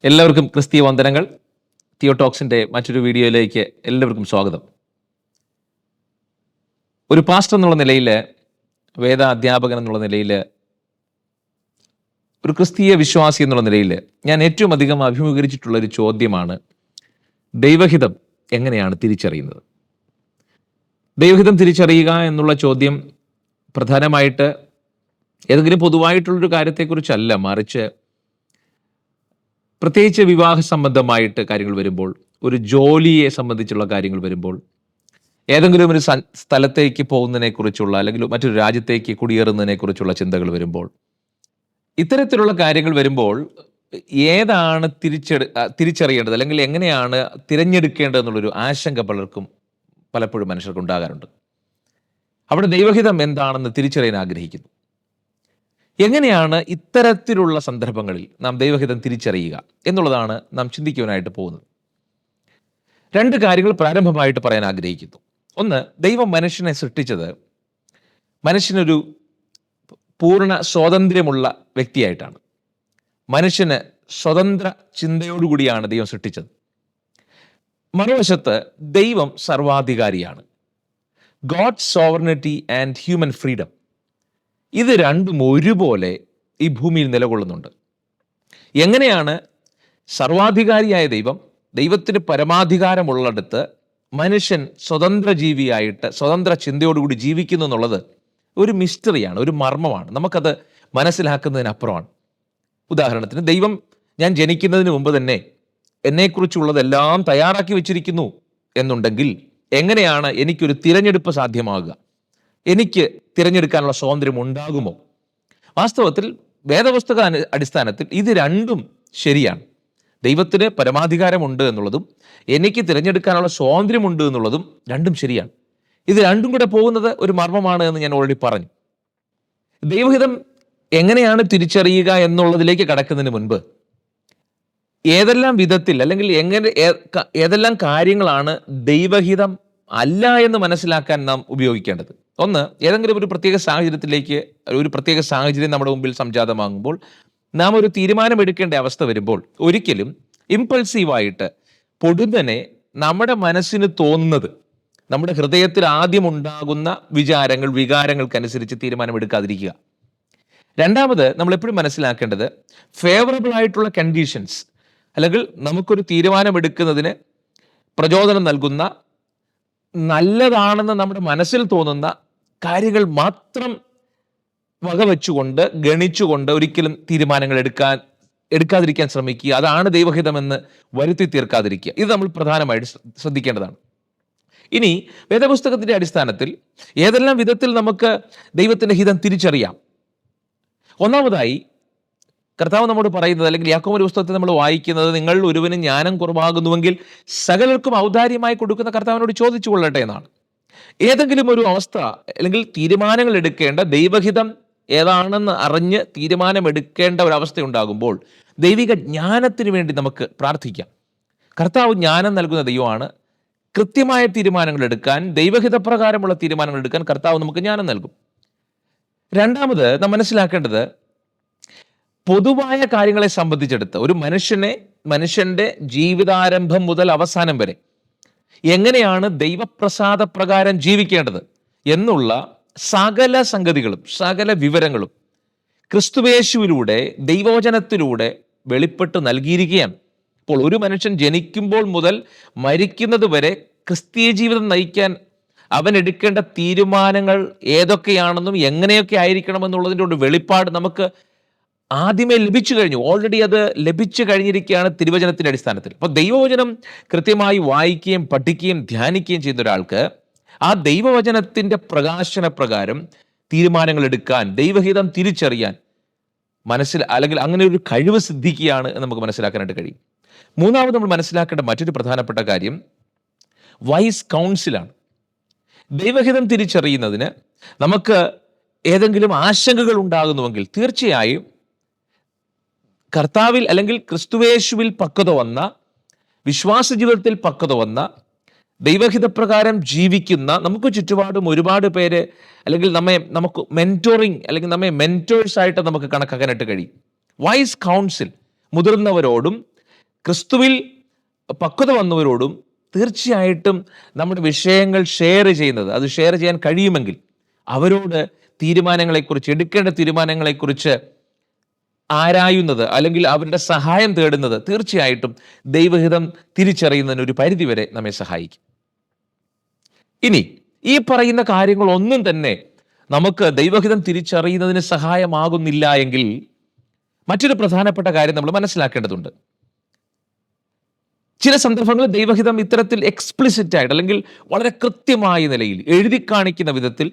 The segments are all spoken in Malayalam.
എല്ലാവർക്കും ക്രിസ്തീയ വന്ദനങ്ങൾ. തിയോടോക്സിൻ്റെ മറ്റൊരു വീഡിയോയിലേക്ക് എല്ലാവർക്കും സ്വാഗതം. ഒരു പാസ്റ്റർ എന്നുള്ള നിലയിൽ, വേദ അധ്യാപകൻ എന്നുള്ള നിലയിൽ, ഒരു ക്രിസ്തീയ വിശ്വാസി എന്നുള്ള നിലയിൽ ഞാൻ ഏറ്റവും അധികം അഭിമുഖീകരിച്ചിട്ടുള്ളൊരു ചോദ്യമാണ് ദൈവഹിതം എങ്ങനെയാണ് തിരിച്ചറിയുന്നത്. ദൈവഹിതം തിരിച്ചറിയുക എന്നുള്ള ചോദ്യം പ്രധാനമായിട്ട് ഏതെങ്കിലും പൊതുവായിട്ടുള്ളൊരു കാര്യത്തെക്കുറിച്ചല്ല, മറിച്ച് പ്രത്യേകിച്ച് വിവാഹ സംബന്ധമായിട്ട് കാര്യങ്ങൾ വരുമ്പോൾ, ഒരു ജോലിയെ സംബന്ധിച്ചുള്ള കാര്യങ്ങൾ വരുമ്പോൾ, ഏതെങ്കിലും ഒരു സ്ഥലത്തേക്ക് പോകുന്നതിനെക്കുറിച്ചുള്ള അല്ലെങ്കിൽ മറ്റൊരു രാജ്യത്തേക്ക് കുടിയേറുന്നതിനെക്കുറിച്ചുള്ള ചിന്തകൾ വരുമ്പോൾ, ഇത്തരത്തിലുള്ള കാര്യങ്ങൾ വരുമ്പോൾ ഏതാണ് തിരിച്ചറിയേണ്ടത് അല്ലെങ്കിൽ എങ്ങനെയാണ് തിരഞ്ഞെടുക്കേണ്ടത് എന്നുള്ളൊരു ആശങ്ക പലപ്പോഴും മനുഷ്യർക്ക് ഉണ്ടാകാറുണ്ട്. അവിടെ ദൈവഹിതം എന്താണെന്ന് തിരിച്ചറിയാൻ ആഗ്രഹിക്കുന്നു. എങ്ങനെയാണ് ഇത്തരത്തിലുള്ള സന്ദർഭങ്ങളിൽ നാം ദൈവഹിതം തിരിച്ചറിയുക എന്നുള്ളതാണ് നാം ചിന്തിക്കുവാനായിട്ട് പോകുന്നത്. രണ്ട് കാര്യങ്ങൾ പ്രാരംഭമായിട്ട് പറയാൻ ആഗ്രഹിക്കുന്നു. ഒന്ന്, ദൈവം മനുഷ്യനെ സൃഷ്ടിച്ചത് മനുഷ്യനൊരു പൂർണ്ണ സ്വാതന്ത്ര്യമുള്ള വ്യക്തിയായിട്ടാണ്. മനുഷ്യന് സ്വതന്ത്ര ചിന്തയോടുകൂടിയാണ് ദൈവം സൃഷ്ടിച്ചത്. മറുവശത്ത് ദൈവം സർവാധികാരിയാണ്. God sovereignty and human freedom, ഇത് രണ്ടും ഒരുപോലെ ഈ ഭൂമിയിൽ നിലകൊള്ളുന്നുണ്ട്. എങ്ങനെയാണ് സർവാധികാരിയായ ദൈവത്തിന് പരമാധികാരമുള്ളിടത്ത് മനുഷ്യൻ സ്വതന്ത്ര ജീവിയായിട്ട് സ്വതന്ത്ര ചിന്തയോടുകൂടി ജീവിക്കുന്നു എന്നുള്ളത് ഒരു മിസ്റ്ററിയാണ്, ഒരു മർമ്മമാണ്. നമുക്കത് മനസ്സിലാക്കുന്നതിനപ്പുറമാണ്. ഉദാഹരണത്തിന്, ദൈവം ഞാൻ ജനിക്കുന്നതിന് മുമ്പ് തന്നെ എന്നെക്കുറിച്ചുള്ളതെല്ലാം തയ്യാറാക്കി വെച്ചിരിക്കുന്നു എന്നുണ്ടെങ്കിൽ എങ്ങനെയാണ് എനിക്കൊരു തിരഞ്ഞെടുപ്പ് സാധ്യമാകുക? എനിക്ക് തിരഞ്ഞെടുക്കാനുള്ള സ്വാതന്ത്ര്യം ഉണ്ടാകുമോ? വാസ്തവത്തിൽ വേദപുസ്തക അടിസ്ഥാനത്തിൽ ഇത് രണ്ടും ശരിയാണ്. ദൈവത്തിന് പരമാധികാരമുണ്ട് എന്നുള്ളതും എനിക്ക് തിരഞ്ഞെടുക്കാനുള്ള സ്വാതന്ത്ര്യമുണ്ട് എന്നുള്ളതും രണ്ടും ശരിയാണ്. ഇത് രണ്ടും കൂടെ പോകുന്നത് ഒരു മർമ്മമാണ് എന്ന് ഞാൻ ഓൾറെഡി പറഞ്ഞു. ദൈവഹിതം എങ്ങനെയാണ് തിരിച്ചറിയുക എന്നുള്ളതിലേക്ക് കടക്കുന്നതിന് മുൻപ് ഏതെല്ലാം വിധത്തിൽ അല്ലെങ്കിൽ ഏതെല്ലാം കാര്യങ്ങളാണ് ദൈവഹിതം അല്ല എന്ന് മനസ്സിലാക്കാൻ നാം ഉപയോഗിക്കേണ്ടത്. ഒന്ന്, ഏതെങ്കിലും ഒരു പ്രത്യേക സാഹചര്യം നമ്മുടെ മുമ്പിൽ സംജാതമാകുമ്പോൾ നാം ഒരു തീരുമാനമെടുക്കേണ്ട അവസ്ഥ വരുമ്പോൾ ഒരിക്കലും ഇമ്പൾസീവായിട്ട് പൊടുന്നനെ നമ്മുടെ മനസ്സിന് തോന്നുന്നത്, നമ്മുടെ ഹൃദയത്തിൽ ആദ്യം ഉണ്ടാകുന്ന വികാരങ്ങൾക്കനുസരിച്ച് തീരുമാനമെടുക്കാതിരിക്കുക. രണ്ടാമത്, നമ്മൾ എപ്പോഴും മനസ്സിലാക്കേണ്ടത് ഫേവറബിൾ ആയിട്ടുള്ള കണ്ടീഷൻസ് അല്ലെങ്കിൽ നമുക്കൊരു തീരുമാനമെടുക്കുന്നതിന് പ്രചോദനം നൽകുന്ന, നല്ലതാണെന്ന് നമ്മുടെ മനസ്സിൽ തോന്നുന്ന കാര്യങ്ങൾ മാത്രം വകവെച്ചുകൊണ്ട് ഗണിച്ചുകൊണ്ട് ഒരിക്കലും തീരുമാനങ്ങൾ എടുക്കാതിരിക്കാൻ ശ്രമിക്കുക. അതാണ് ദൈവഹിതമെന്ന് വരുത്തി തീർക്കാതിരിക്കുക. ഇത് നമ്മൾ പ്രധാനമായിട്ട് ശ്രദ്ധിക്കേണ്ടതാണ്. ഇനി വേദപുസ്തകത്തിന്റെ അടിസ്ഥാനത്തിൽ ഏതെല്ലാം വിധത്തിൽ നമുക്ക് ദൈവത്തിന്റെ ഹിതം തിരിച്ചറിയാം? ഒന്നാമതായി, കർത്താവ് നമ്മോട് പറയുന്നത്, അല്ലെങ്കിൽ യാക്കോബിന്റെ പുസ്തകത്തിൽ നമ്മൾ വായിക്കുന്നത്, നിങ്ങൾ ഒരുവന് ജ്ഞാനം കുറവാകുന്നുവെങ്കിൽ സകലർക്കും ഔദാര്യമായി കൊടുക്കുന്ന കർത്താവിനോട് ചോദിച്ചു കൊള്ളട്ടെ എന്നാണ്. ഏതെങ്കിലും ഒരു അവസ്ഥ അല്ലെങ്കിൽ തീരുമാനങ്ങൾ എടുക്കേണ്ട, ദൈവഹിതം ഏതാണെന്ന് അറിഞ്ഞ് തീരുമാനമെടുക്കേണ്ട ഒരവസ്ഥ ഉണ്ടാകുമ്പോൾ ദൈവിക ജ്ഞാനത്തിന് വേണ്ടി നമുക്ക് പ്രാർത്ഥിക്കാം. കർത്താവ് ജ്ഞാനം നൽകുന്ന ദൈവമാണ്. കൃത്യമായ തീരുമാനങ്ങൾ എടുക്കാൻ, ദൈവഹിതപ്രകാരമുള്ള തീരുമാനങ്ങൾ എടുക്കാൻ കർത്താവ് നമുക്ക് ജ്ഞാനം നൽകും. രണ്ടാമത്, നാം മനസ്സിലാക്കേണ്ടത്, പൊതുവായ കാര്യങ്ങളെ സംബന്ധിച്ചെടുത്ത് ഒരു മനുഷ്യന്റെ ജീവിതാരംഭം മുതൽ അവസാനം വരെ എങ്ങനെയാണ് ദൈവപ്രസാദ പ്രകാരം ജീവിക്കേണ്ടത് എന്നുള്ള സകല സംഗതികളും സകല വിവരങ്ങളും ക്രിസ്തുയേശുവിലൂടെ, ദൈവവചനത്തിലൂടെ വെളിപ്പെട്ട് നൽകിയിരിക്കുകയാണ്. അപ്പോൾ ഒരു മനുഷ്യൻ ജനിക്കുമ്പോൾ മുതൽ മരിക്കുന്നത് വരെ ക്രിസ്തീയ ജീവിതം നയിക്കാൻ അവൻ എടുക്കേണ്ട തീരുമാനങ്ങൾ ഏതൊക്കെയാണെന്നും എങ്ങനെയൊക്കെ ആയിരിക്കണമെന്നുള്ളതിൻ്റെ ഒരു വെളിപ്പാട് നമുക്ക് ആദ്യമേ ലഭിച്ചു കഴിഞ്ഞു. ഓൾറെഡി അത് ലഭിച്ചു കഴിഞ്ഞിരിക്കുകയാണ് തിരുവചനത്തിന്റെ അടിസ്ഥാനത്തിൽ. അപ്പോൾ ദൈവവചനം കൃത്യമായി വായിക്കുകയും പഠിക്കുകയും ധ്യാനിക്കുകയും ചെയ്യുന്ന ഒരാൾക്ക് ആ ദൈവവചനത്തിന്റെ പ്രകാശന പ്രകാരം തീരുമാനങ്ങൾ എടുക്കാൻ, ദൈവഹിതം തിരിച്ചറിയാൻ അല്ലെങ്കിൽ അങ്ങനെ ഒരു കഴിവ് സിദ്ധിക്കുകയാണ് എന്ന് നമുക്ക് മനസ്സിലാക്കാനായിട്ട് കഴിയും. മൂന്നാമത്, നമ്മൾ മനസ്സിലാക്കേണ്ട മറ്റൊരു പ്രധാനപ്പെട്ട കാര്യം വൈസ് കൗൺസിലാണ്. ദൈവഹിതം തിരിച്ചറിയുന്നതിന് നമുക്ക് ഏതെങ്കിലും ആശങ്കകൾ ഉണ്ടാകുന്നുവെങ്കിൽ തീർച്ചയായും കർത്താവിൽ അല്ലെങ്കിൽ ക്രിസ്തുയേശുവിൽ പക്വത വന്ന, വിശ്വാസ ജീവിതത്തിൽ പക്വത വന്ന, ദൈവഹിതപ്രകാരം ജീവിക്കുന്ന, നമുക്ക് ചുറ്റുപാടും ഒരുപാട് പേര് അല്ലെങ്കിൽ നമുക്ക് മെന്റോറിങ് അല്ലെങ്കിൽ നമ്മെ മെന്റേഴ്സ് ആയിട്ട് നമുക്ക് കണക്കാക്കാനായിട്ട് കഴിയും. വൈസ് കൗൺസിൽ, മുതിർന്നവരോടും ക്രിസ്തുവിൽ പക്വത വന്നവരോടും തീർച്ചയായിട്ടും നമ്മുടെ വിഷയങ്ങൾ ഷെയർ ചെയ്യുന്നത്, അത് ഷെയർ ചെയ്യാൻ കഴിയുമെങ്കിൽ അവരോട് തീരുമാനങ്ങളെക്കുറിച്ച്, എടുക്കേണ്ട തീരുമാനങ്ങളെക്കുറിച്ച് ആരായുന്നത് അല്ലെങ്കിൽ അവരുടെ സഹായം തേടുന്നത് തീർച്ചയായിട്ടും ദൈവഹിതം തിരിച്ചറിയുന്നതിന് ഒരു പരിധിവരെ നമ്മെ സഹായിക്കും. ഇനി ഈ പറയുന്ന കാര്യങ്ങളൊന്നും തന്നെ നമുക്ക് ദൈവഹിതം തിരിച്ചറിയുന്നതിന് സഹായമാകുന്നില്ല എങ്കിൽ മറ്റൊരു പ്രധാനപ്പെട്ട കാര്യം നമ്മൾ മനസ്സിലാക്കേണ്ടതുണ്ട്. ചില സന്ദർഭങ്ങളിൽ ദൈവഹിതം ഇത്തരത്തിൽ എക്സ്പ്ലിസിറ്റ് ആയിട്ട് അല്ലെങ്കിൽ വളരെ കൃത്യമായ നിലയിൽ എഴുതി കാണിക്കുന്ന വിധത്തിൽ,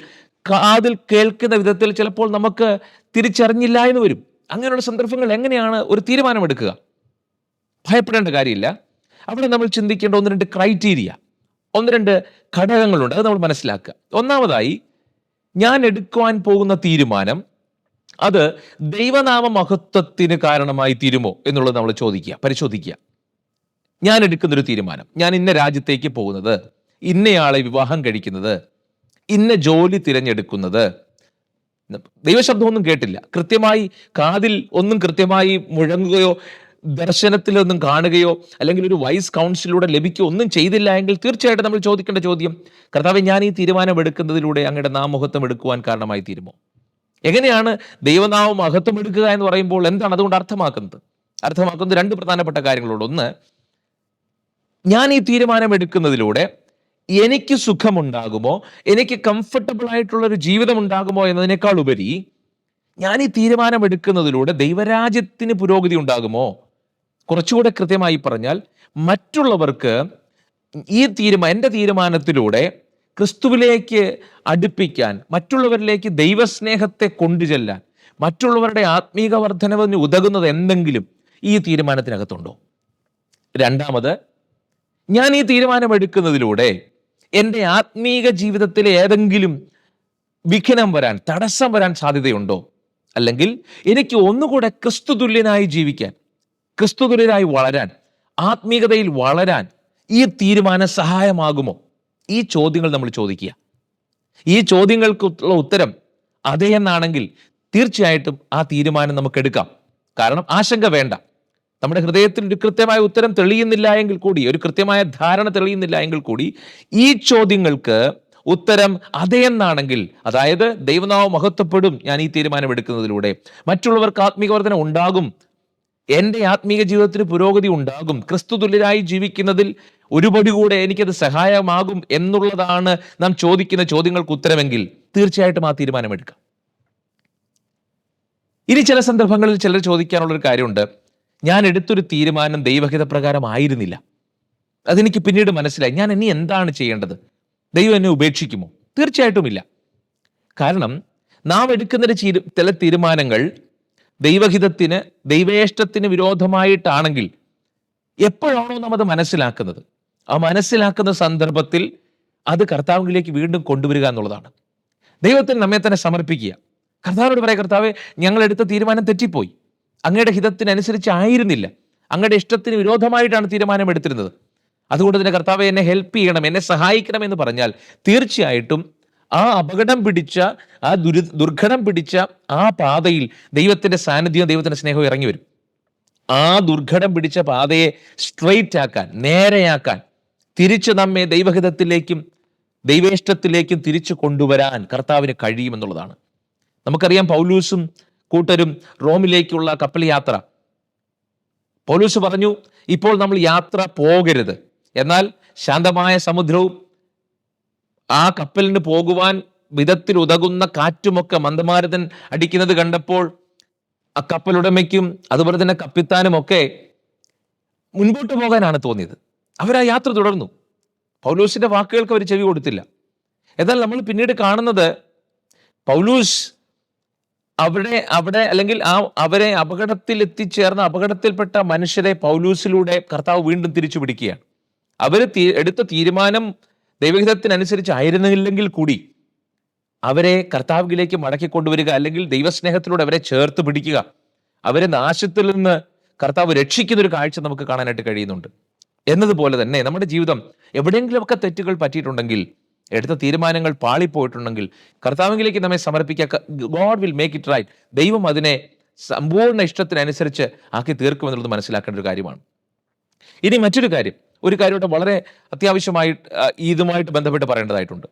കാതിൽ കേൾക്കുന്ന വിധത്തിൽ ചിലപ്പോൾ നമുക്ക് തിരിച്ചറിഞ്ഞില്ല എന്ന് വരും. അങ്ങനെയുള്ള സന്ദർഭങ്ങൾ എങ്ങനെയാണ് ഒരു തീരുമാനമെടുക്കുക? ഭയപ്പെടേണ്ട കാര്യമില്ല. അവിടെ നമ്മൾ ചിന്തിക്കേണ്ട ഒന്ന് രണ്ട് ക്രൈറ്റീരിയ, ഒന്ന് രണ്ട് ഘടകങ്ങളുണ്ട്. അത് നമ്മൾ മനസ്സിലാക്കുക. ഒന്നാമതായി, ഞാൻ എടുക്കുവാൻ പോകുന്ന തീരുമാനം അത് ദൈവനാമ മഹത്വത്തിന് കാരണമായി തീരുമോ എന്നുള്ളത് നമ്മൾ പരിശോധിക്കുക. ഞാൻ എടുക്കുന്നൊരു തീരുമാനം, ഞാൻ ഇന്ന രാജ്യത്തേക്ക് പോകുന്നത്, ഇന്നയാളെ വിവാഹം കഴിക്കുന്നത്, ഇന്ന ജോലി തിരഞ്ഞെടുക്കുന്നത്, ദൈവശബ്ദമൊന്നും കേട്ടില്ല, കൃത്യമായി കാതിൽ ഒന്നും കൃത്യമായി മുഴങ്ങുകയോ ദർശനത്തിലൊന്നും കാണുകയോ അല്ലെങ്കിൽ ഒരു വൈസ് കൗൺസിലൂടെ ലഭിക്കുകയോ ഒന്നും ചെയ്തില്ല എങ്കിൽ തീർച്ചയായിട്ടും നമ്മൾ ചോദിക്കേണ്ട ചോദ്യം, കർത്താവേ, ഞാൻ ഈ തീരുമാനം എടുക്കുന്നതിലൂടെ അങ്ങയുടെ നാമമഹത്വം എടുക്കുവാൻ കാരണമായി തീരുമോ? എങ്ങനെയാണ് ദൈവനാമ മഹത്വം എടുക്കുക എന്ന് പറയുമ്പോൾ എന്താണ് അതുകൊണ്ട് അർത്ഥമാക്കുന്നത് രണ്ട് പ്രധാനപ്പെട്ട കാര്യങ്ങളുണ്ട്. ഒന്ന്, ഞാൻ ഈ തീരുമാനം എടുക്കുന്നതിലൂടെ എനിക്ക് സുഖമുണ്ടാകുമോ, എനിക്ക് കംഫർട്ടബിൾ ആയിട്ടുള്ള ഒരു ജീവിതം ഉണ്ടാകുമോ എന്നതിനേക്കാൾ ഉപരി, ഞാൻ ഈ തീരുമാനം എടുക്കുന്നതിലൂടെ ദൈവരാജ്യത്തിന് പുരോഗതി ഉണ്ടാകുമോ? കുറച്ചുകൂടെ കൃത്യമായി പറഞ്ഞാൽ, മറ്റുള്ളവർക്ക് എൻ്റെ തീരുമാനത്തിലൂടെ ക്രിസ്തുവിലേക്ക് അടുപ്പിക്കാൻ, മറ്റുള്ളവരിലേക്ക് ദൈവസ്നേഹത്തെ കൊണ്ടുചെല്ലാൻ, മറ്റുള്ളവരുടെ ആത്മീക വർധനവിന് ഉതകുന്നത് എന്തെങ്കിലും ഈ തീരുമാനത്തിനകത്തുണ്ടോ? രണ്ടാമത്, ഞാൻ ഈ തീരുമാനം എടുക്കുന്നതിലൂടെ എൻ്റെ ആത്മീക ജീവിതത്തിലെ ഏതെങ്കിലും വിഘ്നം വരാൻ, തടസ്സം വരാൻ സാധ്യതയുണ്ടോ? അല്ലെങ്കിൽ എനിക്ക് ഒന്നുകൂടെ ക്രിസ്തുതുല്യനായി ജീവിക്കാൻ, ക്രിസ്തുതുല്യനായി വളരാൻ, ആത്മീകതയിൽ വളരാൻ ഈ തീരുമാനം സഹായമാകുമോ? ഈ ചോദ്യങ്ങൾ നമ്മൾ ചോദിക്കുക. ഈ ചോദ്യങ്ങൾക്കുള്ള ഉത്തരം അതെ എന്നാണെങ്കിൽ തീർച്ചയായിട്ടും ആ തീരുമാനം നമുക്ക് എടുക്കാം. കാരണം ആശങ്ക വേണ്ട. നമ്മുടെ ഹൃദയത്തിൽ ഒരു കൃത്യമായ ഉത്തരം തെളിയുന്നില്ല എങ്കിൽ കൂടി, ഒരു കൃത്യമായ ധാരണ തെളിയുന്നില്ല എങ്കിൽ കൂടി, ഈ ചോദ്യങ്ങൾക്ക് ഉത്തരം അതെ എന്നാണെങ്കിൽ, അതായത് ദൈവനാമം മഹത്വപ്പെടും ഞാൻ ഈ തീരുമാനം എടുക്കുന്നതിലൂടെ, മറ്റുള്ളവർക്ക് ആത്മീക വർധന ഉണ്ടാകും, എൻ്റെ ആത്മീക ജീവിതത്തിന് പുരോഗതി ഉണ്ടാകും, ക്രിസ്തുതുല്യരായി ജീവിക്കുന്നതിൽ ഒരുപടി കൂടെ എനിക്കത് സഹായമാകും എന്നുള്ളതാണ് നാം ചോദിക്കുന്ന ചോദ്യങ്ങൾക്ക് ഉത്തരമെങ്കിൽ തീർച്ചയായിട്ടും ആ തീരുമാനം എടുക്കാം. ഇനി ചില സന്ദർഭങ്ങളിൽ ചിലർ ചോദിക്കാനുള്ളൊരു കാര്യമുണ്ട്, ഞാൻ എടുത്തൊരു തീരുമാനം ദൈവഹിത പ്രകാരം ആയിരുന്നില്ല, അതെനിക്ക് പിന്നീട് മനസ്സിലായി, ഞാൻ ഇനി എന്താണ് ചെയ്യേണ്ടത്? ദൈവം എന്നെ ഉപേക്ഷിക്കുമോ? തീർച്ചയായിട്ടും ഇല്ല. കാരണം നാം എടുക്കുന്ന ചില തീരുമാനങ്ങൾ ദൈവഹിതത്തിന്, ദൈവേഷ്ടത്തിന് വിരോധമായിട്ടാണെങ്കിൽ എപ്പോഴാണോ നാം അത് മനസ്സിലാക്കുന്നത്, ആ മനസ്സിലാക്കുന്ന സന്ദർഭത്തിൽ അത് കർത്താവിലേക്ക് വീണ്ടും കൊണ്ടുവരിക എന്നുള്ളതാണ്. ദൈവത്തിന് നമ്മെ തന്നെ സമർപ്പിക്കുക. കർത്താവിനോട് പറയാം, കർത്താവേ, ഞങ്ങൾ എടുത്ത തീരുമാനം തെറ്റിപ്പോയി, അങ്ങയുടെ ഹിതത്തിനനുസരിച്ച് ആയിരുന്നില്ല, അങ്ങയുടെ ഇഷ്ടത്തിന് വിരോധമായിട്ടാണ് തീരുമാനം എടുത്തിരുന്നത്. അതുകൊണ്ട് തന്നെ കർത്താവെ, എന്നെ ഹെൽപ്പ് ചെയ്യണം, എന്നെ സഹായിക്കണം എന്ന് പറഞ്ഞാൽ തീർച്ചയായിട്ടും ആ അപകടം പിടിച്ച, ആ ദുർഘടം പിടിച്ച ആ പാതയിൽ ദൈവത്തിന്റെ സാന്നിധ്യവും ദൈവത്തിന്റെ സ്നേഹവും ഇറങ്ങി വരും. ആ ദുർഘടം പിടിച്ച പാതയെ സ്ട്രെയിറ്റ് ആക്കാൻ, നേരെയാക്കാൻ, തിരിച്ച് നമ്മെ ദൈവഹിതത്തിലേക്കും ദൈവേഷ്ടത്തിലേക്കും തിരിച്ചു കൊണ്ടുവരാൻ കർത്താവിന് കഴിയുമെന്നുള്ളതാണ്. നമുക്കറിയാം, പൗലൂസും കൂട്ടരും റോമിലേക്കുള്ള കപ്പൽ യാത്ര. പൗലൂസ് പറഞ്ഞു, ഇപ്പോൾ നമ്മൾ യാത്ര പോകരുത്, എന്നാൽ ശാന്തമായ സമുദ്രവും ആ കപ്പലിന് പോകുവാൻ വിധത്തിൽ ഉതകുന്ന കാറ്റുമൊക്കെ മന്ദമാരുതൻ അടിക്കുന്നത് കണ്ടപ്പോൾ ആ കപ്പലുടമയ്ക്കും അതുപോലെ തന്നെ കപ്പിത്താനും ഒക്കെ മുൻപോട്ട് പോകാനാണ് തോന്നിയത്. അവർ ആ യാത്ര തുടർന്നു. പൗലൂസിന്റെ വാക്കുകൾക്ക് അവർ ചെവി കൊടുത്തില്ല. എന്നാൽ നമ്മൾ പിന്നീട് കാണുന്നത്, പൗലൂസ് അവിടെ അല്ലെങ്കിൽ അവരെ അപകടത്തിൽ എത്തിച്ചേർന്ന അപകടത്തിൽപ്പെട്ട മനുഷ്യരെ പൗലൂസിലൂടെ കർത്താവ് വീണ്ടും തിരിച്ചു പിടിക്കുകയാണ്. അവര് എടുത്ത തീരുമാനം ദൈവഹിതത്തിനനുസരിച്ച് ആയിരുന്നില്ലെങ്കിൽ കൂടി അവരെ കർത്താവിലേക്ക് മടക്കി കൊണ്ടുവരിക, അല്ലെങ്കിൽ ദൈവസ്നേഹത്തിലൂടെ അവരെ ചേർത്ത് പിടിക്കുക, അവരെ നാശത്തിൽ നിന്ന് കർത്താവ് രക്ഷിക്കുന്ന ഒരു കാഴ്ച നമുക്ക് കാണാനായിട്ട് കഴിയുന്നുണ്ട്. എന്നതുപോലെ തന്നെ നമ്മുടെ ജീവിതം എവിടെയെങ്കിലുമൊക്കെ തെറ്റുകൾ പറ്റിയിട്ടുണ്ടെങ്കിൽ, എടുത്ത തീരുമാനങ്ങൾ പാളിപ്പോയിട്ടുണ്ടെങ്കിൽ കർത്താവിലേക്ക് നമ്മെ സമർപ്പിക്കുക. God will make it right. ദൈവം അതിനെ സമ്പൂർണ്ണ ഇഷ്ടത്തിനനുസരിച്ച് ആക്കി തീർക്കുമെന്നുള്ളത് മനസ്സിലാക്കേണ്ട ഒരു കാര്യമാണ്. ഇനി മറ്റൊരു കാര്യം, ഒരു കാര്യമായിട്ട് വളരെ അത്യാവശ്യമായി ഇതുമായിട്ട് ബന്ധപ്പെട്ട് പറയേണ്ടതായിട്ടുണ്ട്.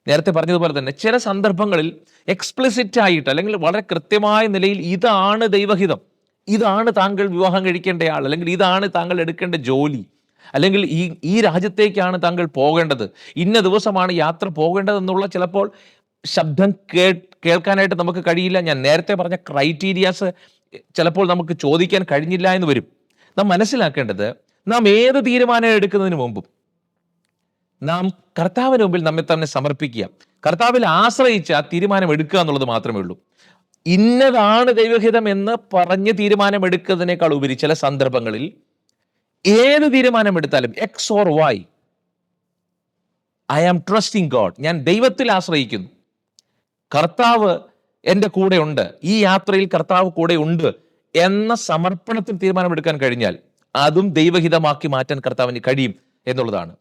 നേരത്തെ പറഞ്ഞതുപോലെ തന്നെ ചില സന്ദർഭങ്ങളിൽ എക്സ്പ്ലിസിറ്റ് ആയിട്ട് അല്ലെങ്കിൽ വളരെ കൃത്യമായ നിലയിൽ ഇതാണ് ദൈവഹിതം, ഇതാണ് താങ്കൾ വിവാഹം കഴിക്കേണ്ടയാൾ, അല്ലെങ്കിൽ ഇതാണ് താങ്കൾ എടുക്കേണ്ട ജോലി, അല്ലെങ്കിൽ ഈ രാജ്യത്തേക്കാണ് താങ്കൾ പോകേണ്ടത്, ഇന്ന ദിവസമാണ് യാത്ര പോകേണ്ടതെന്നുള്ള ചിലപ്പോൾ ശബ്ദം കേൾക്കാനായിട്ട് നമുക്ക് കഴിയില്ല. ഞാൻ നേരത്തെ പറഞ്ഞ ക്രൈറ്റീരിയാസ് ചിലപ്പോൾ നമുക്ക് ചോദിക്കാൻ കഴിഞ്ഞില്ല എന്ന് വരും. നാം മനസ്സിലാക്കേണ്ടത്, നാം ഏത് തീരുമാനം എടുക്കുന്നതിന് മുമ്പും നാം കർത്താവിന് മുമ്പിൽ നമ്മെ തന്നെ സമർപ്പിക്കുക, കർത്താവിൽ ആശ്രയിച്ച് ആ തീരുമാനം എടുക്കുക എന്നുള്ളത് മാത്രമേ ഉള്ളൂ. ഇന്നതാണ് ദൈവഹിതം എന്ന് പറഞ്ഞ് തീരുമാനം എടുക്കുന്നതിനേക്കാൾ ഉപരി ചില സന്ദർഭങ്ങളിൽ ഏത് തീരുമാനം എടുത്താലും X or Y, I am trusting God, ഞാൻ ദൈവത്തിൽ ആശ്രയിക്കുന്നു, കർത്താവ് എൻ്റെ കൂടെ ഉണ്ട്, ഈ യാത്രയിൽ കർത്താവ് കൂടെ ഉണ്ട് എന്ന സമർപ്പണത്തിൽ തീരുമാനമെടുക്കാൻ കഴിഞ്ഞാൽ അതും ദൈവഹിതമാക്കി മാറ്റാൻ കർത്താവിന് കഴിയും എന്നുള്ളതാണ്.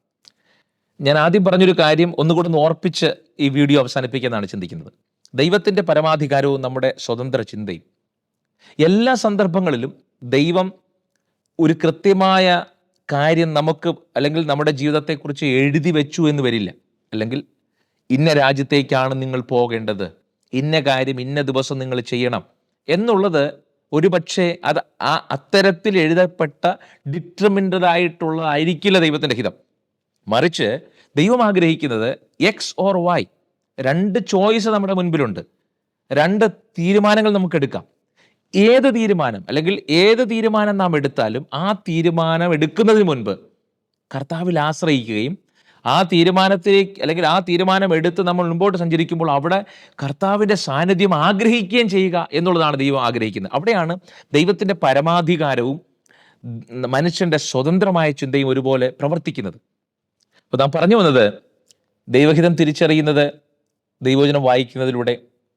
ഞാൻ ആദ്യം പറഞ്ഞൊരു കാര്യം ഒന്നുകൂടെ ഒന്ന് ഓർപ്പിച്ച് ഈ വീഡിയോ അവസാനിപ്പിക്കുന്നതാണ് ചിന്തിക്കുന്നത്. ദൈവത്തിൻ്റെ പരമാധികാരവും നമ്മുടെ സ്വതന്ത്ര ചിന്തയും. എല്ലാ സന്ദർഭങ്ങളിലും ദൈവം ഒരു കൃത്യമായ കാര്യം നമുക്ക് അല്ലെങ്കിൽ നമ്മുടെ ജീവിതത്തെക്കുറിച്ച് എഴുതി വെച്ചു എന്ന് വരില്ല. അല്ലെങ്കിൽ ഇന്ന രാജ്യത്തേക്കാണ് നിങ്ങൾ പോകേണ്ടത്, ഇന്ന കാര്യം ഇന്ന ദിവസം നിങ്ങൾ ചെയ്യണം എന്നുള്ളത് ഒരുപക്ഷെ അത് അത്തരത്തിൽ എഴുതപ്പെട്ട ഡിറ്റർമിൻഡ് ആയിട്ടുള്ളതായിരിക്കില്ല ദൈവത്തിൻ്റെ ഹിതം. മറിച്ച് ദൈവം ആഗ്രഹിക്കുന്നത് എക്സ് ഓർ വൈ, രണ്ട് ചോയ്സ് നമ്മുടെ മുൻപിലുണ്ട്, രണ്ട് തീരുമാനങ്ങൾ നമുക്ക് എടുക്കാം. ഏത് തീരുമാനം അല്ലെങ്കിൽ ഏത് തീരുമാനം നാം എടുത്താലും ആ തീരുമാനം എടുക്കുന്നതിന് മുൻപ് കർത്താവിൽ ആശ്രയിക്കുകയും ആ തീരുമാനത്തിലേക്ക് അല്ലെങ്കിൽ ആ തീരുമാനം എടുത്ത് നമ്മൾ മുൻപോട്ട് സഞ്ചരിക്കുമ്പോൾ അവിടെ കർത്താവിൻ്റെ സാന്നിധ്യം ആഗ്രഹിക്കുകയും ചെയ്യുക എന്നുള്ളതാണ് ദൈവം ആഗ്രഹിക്കുന്നത്. അവിടെയാണ് ദൈവത്തിൻ്റെ പരമാധികാരവും മനുഷ്യൻ്റെ സ്വതന്ത്രമായ ചിന്തയും ഒരുപോലെ പ്രവർത്തിക്കുന്നത്. അപ്പോൾ നാം പറഞ്ഞു വന്നത്, ദൈവഹിതം തിരിച്ചറിയുന്നത് ദൈവവചനം വായിക്കുന്നതിലൂടെ,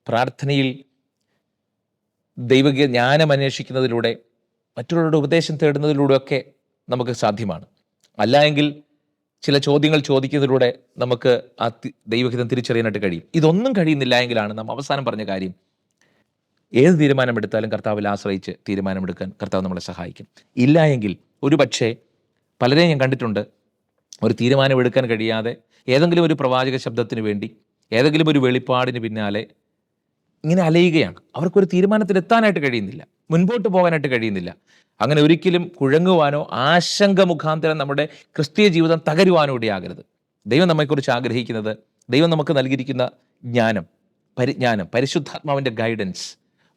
പ്രാർത്ഥനയിൽ ദൈവ ജ്ഞാനം അന്വേഷിക്കുന്നതിലൂടെ, മറ്റുള്ളവരുടെ ഉപദേശം തേടുന്നതിലൂടെയൊക്കെ നമുക്ക് സാധ്യമാണ്. അല്ല എങ്കിൽ ചില ചോദ്യങ്ങൾ ചോദിക്കുന്നതിലൂടെ നമുക്ക് ആ ദൈവഹിതം തിരിച്ചറിയാനായിട്ട് കഴിയും. ഇതൊന്നും കഴിയുന്നില്ല എങ്കിലാണ് നാം അവസാനം പറഞ്ഞ കാര്യം, ഏത് തീരുമാനമെടുത്താലും കർത്താവിൽ ആശ്രയിച്ച് തീരുമാനമെടുക്കാൻ കർത്താവ് നമ്മളെ സഹായിക്കും. ഇല്ല എങ്കിൽ ഒരു പക്ഷേ പലരെയും ഞാൻ കണ്ടിട്ടുണ്ട്, ഒരു തീരുമാനമെടുക്കാൻ കഴിയാതെ ഏതെങ്കിലും ഒരു പ്രവാചക ശബ്ദത്തിന് വേണ്ടി, ഏതെങ്കിലും ഒരു വെളിപ്പാടിന് പിന്നാലെ ഇങ്ങനെ അലയുകയാണ്. അവർക്കൊരു തീരുമാനത്തിലെത്താനായിട്ട് കഴിയുന്നില്ല, മുൻപോട്ട് പോകാനായിട്ട് കഴിയുന്നില്ല. അങ്ങനെ ഒരിക്കലും കുഴങ്ങുവാനോ ആശങ്ക മുഖാന്തരം നമ്മുടെ ക്രിസ്തീയ ജീവിതം തകരുവാനോ ഇടയാകരുത്. ദൈവം നമ്മെക്കുറിച്ച് ആഗ്രഹിക്കുന്നത്, ദൈവം നമുക്ക് നൽകിയിരിക്കുന്ന ജ്ഞാനം, പരിജ്ഞാനം, പരിശുദ്ധാത്മാവിൻ്റെ ഗൈഡൻസ്,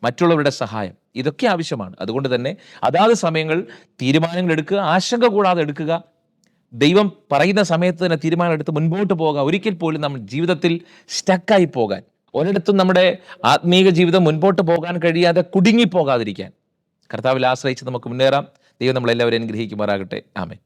മറ്റുള്ളവരുടെ സഹായം, ഇതൊക്കെ ആവശ്യമാണ്. അതുകൊണ്ട് തന്നെ അതാത് സമയങ്ങൾ തീരുമാനങ്ങൾ എടുക്കുക, ആശങ്ക കൂടാതെ എടുക്കുക, ദൈവം പറയുന്ന സമയത്ത് തന്നെ തീരുമാനം എടുത്ത് മുൻപോട്ട് പോകുക. ഒരിക്കൽ പോലും നമ്മൾ ജീവിതത്തിൽ സ്റ്റക്കായി പോകാൻ, ഒരിടത്തും നമ്മുടെ ആത്മീയ ജീവിതം മുൻപോട്ട് പോകാൻ കഴിയാതെ കുടുങ്ങിപ്പോകാതിരിക്കാൻ കർത്താവിൽ ആശ്രയിച്ച് നമുക്ക് മുന്നേറാം. ദൈവം നമ്മളെല്ലാവരെയും അനുഗ്രഹിക്കുമാറാകട്ടെ. ആമേൻ.